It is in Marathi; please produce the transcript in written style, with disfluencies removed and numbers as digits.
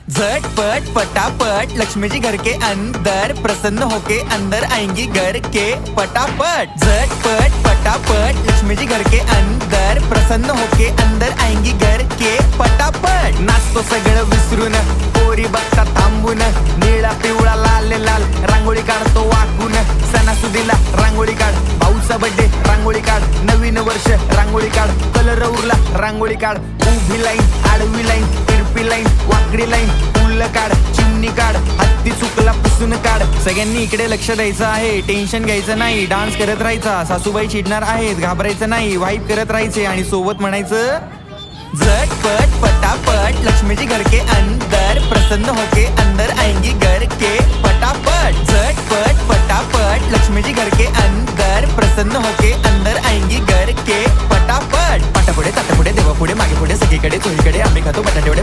झटपट पटापट लक्ष्मी जी घर के अंदर प्रसन्न होके अंदर आएंगी घर के पटापट। झटपट पटापट लक्ष्मी जी घर के अंदर प्रसन्न होके अंदर आएंगी घर के पटापट। नाचतो सगळं विसरून पोरी बघता थांबून निळा पिवळा लाल लाल रांगोळी काढतो वाकून। सणासुदीला रांगोळी काढ, भाऊचा बर्थडे रांगोळी काढ, नवीन वर्ष रांगोळी काढ, कलर उरला रांगोळी काढ, उभी लाईन आडवी लाईन तिरपी लाईन वाकडी लाईन फुल काढ, चिमणी काढ, हत्ती चुकला पुसून काढ। सगळ्यांनी इकडे लक्ष द्यायचं आहे, टेन्शन घ्यायचं नाही, डान्स करत राहायचा। सासूबाई चिडणार आहेत, घाबरायचं नाही, वाईप करत राहायचे आणि सोबत म्हणायचं झटपट पटापट लक्ष्मी जी घर के अंदर प्रसन्न होके अंदर आएंगी घर के पटापट। झटपट पटापट लक्ष्मी जी घर के अंदर प्रसन्न होके अंदर आएंगी घर के पटापट। पाटापुढे ताटापुढे देवापुढे मागे पुढे सगळीकडे चोहीकडे आम्ही खातो बटाटे वडे।